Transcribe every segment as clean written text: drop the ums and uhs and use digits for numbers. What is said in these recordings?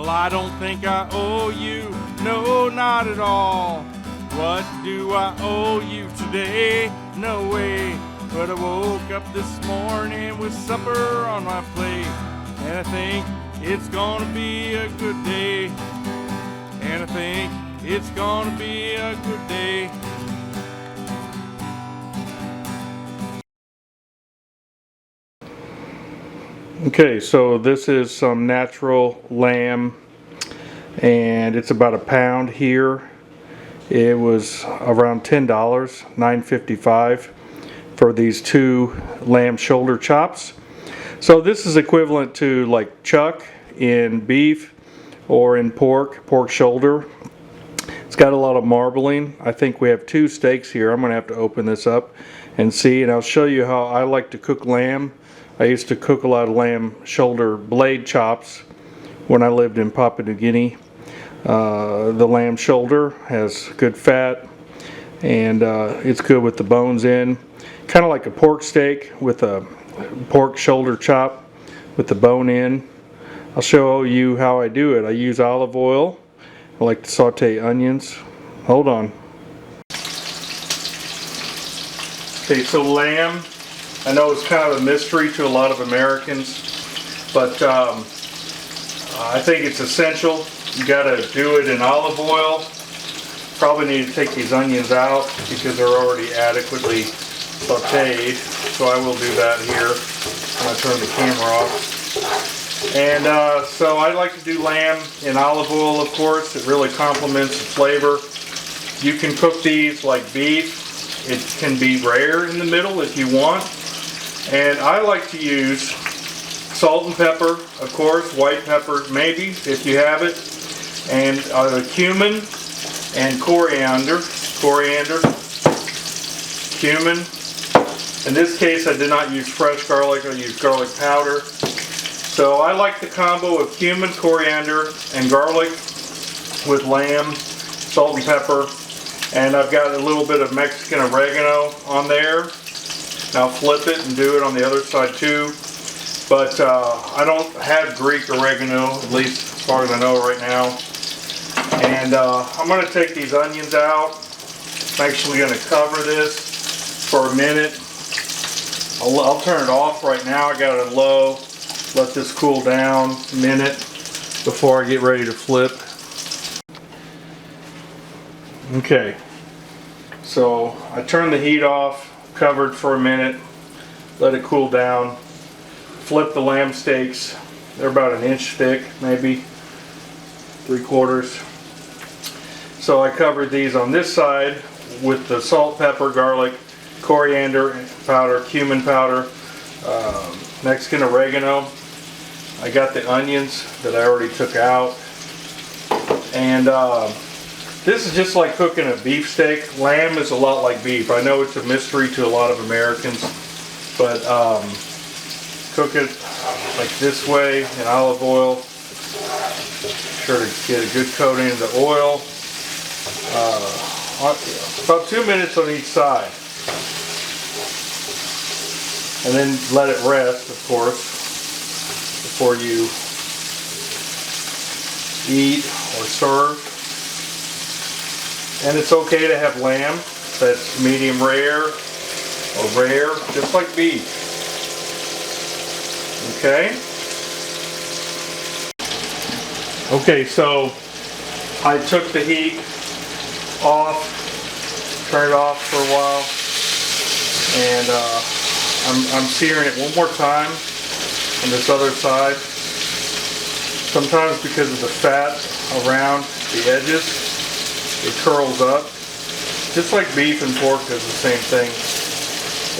Well, I don't think I owe you, no, not at all. What do I owe you today? No way. But I woke up this morning with supper on my plate, and I think it's gonna be a good day. And I think it's gonna be a good day. Okay, so this is some natural lamb, and it's about a pound here. It was around $10, $9.55 for these 2 lamb shoulder chops. So this is equivalent to like chuck in beef or in pork shoulder. It's got a lot of marbling. I think we have 2 steaks here. I'm gonna have to open this up and see, and I'll show you how I like to cook lamb. I used to cook a lot of lamb shoulder blade chops when I lived in Papua New Guinea. The lamb shoulder has good fat, and it's good with the bones in. Kind of like a pork steak with a pork shoulder chop with the bone in. I'll show you how I do it. I use olive oil. I like to saute onions. Hold on. Okay, so lamb, I know it's kind of a mystery to a lot of Americans, but I think it's essential. You gotta do it in olive oil. Probably need to take these onions out because they're already adequately sauteed. So I will do that here when I turn the camera off. And so I like to do lamb in olive oil, of course. It really complements the flavor. You can cook these like beef. It can be rare in the middle if you want. And I like to use salt and pepper, of course, white pepper maybe if you have it, and cumin and coriander, cumin. In this case I did not use fresh garlic, I used garlic powder. So I like the combo of cumin, coriander, and garlic with lamb, salt and pepper, and I've got a little bit of Mexican oregano on there. Now flip it and do it on the other side too. But I don't have Greek oregano, at least as far as I know right now. And I'm going to take these onions out. I'm actually going to cover this for a minute. I'll turn it off right now. I got it low. Let this cool down a minute before I get ready to flip. Okay, so I turned the heat off, covered for a minute, let it cool down. Flip the lamb steaks. They're about an inch thick, maybe 3/4. So I covered these on this side with the salt, pepper, garlic, coriander powder, cumin powder, Mexican oregano. I got the onions that I already took out. And this is just like cooking a beef steak. Lamb is a lot like beef. I know it's a mystery to a lot of Americans, but cook it like this way in olive oil. Sure to get a good coating of the oil. About 2 minutes on each side. And then let it rest, of course, before you eat or serve. And it's okay to have lamb that's medium rare or rare, just like beef. Okay? Okay, so I took the heat off, turned it off for a while, and I'm searing it one more time on this other side. Sometimes because of the fat around the edges, it curls up. Just like beef and pork does the same thing.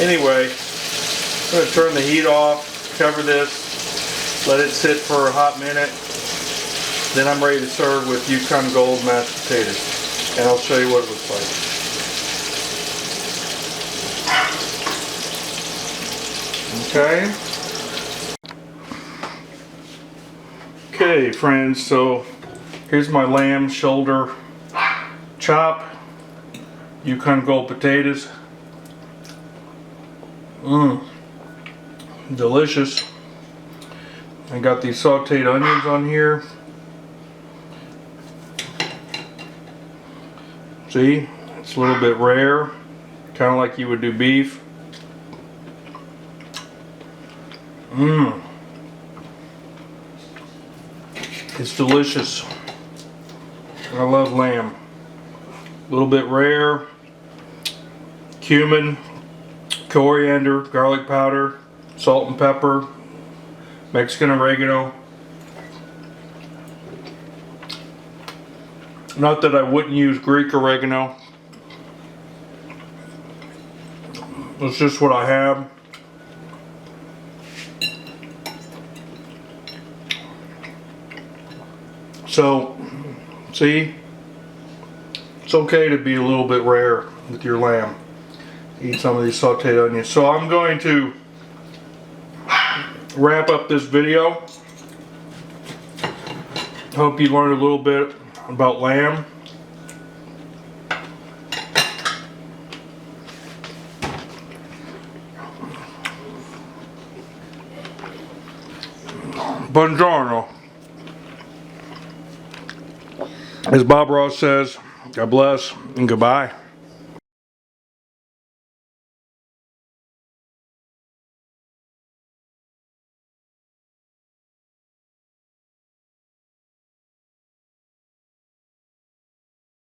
Anyway, I'm going to turn the heat off, cover this, let it sit for a hot minute. Then I'm ready to serve with Yukon Gold mashed potatoes. And I'll show you what it looks like. Okay. Okay, friends, so here's my lamb shoulder chop, Yukon Gold potatoes. Delicious. I got these sauteed onions on here. See, it's a little bit rare, kind of like you would do beef. Mmm. It's delicious. I love lamb. A little bit rare. Cumin, coriander, garlic powder, salt and pepper, Mexican oregano. Not that I wouldn't use Greek oregano. It's just what I have. So, see, it's okay to be a little bit rare with your lamb. Eat some of these sauteed onions. So I'm going to wrap up this video. Hope you learned a little bit about lamb. Buongiorno. As Bob Ross says, God bless and goodbye.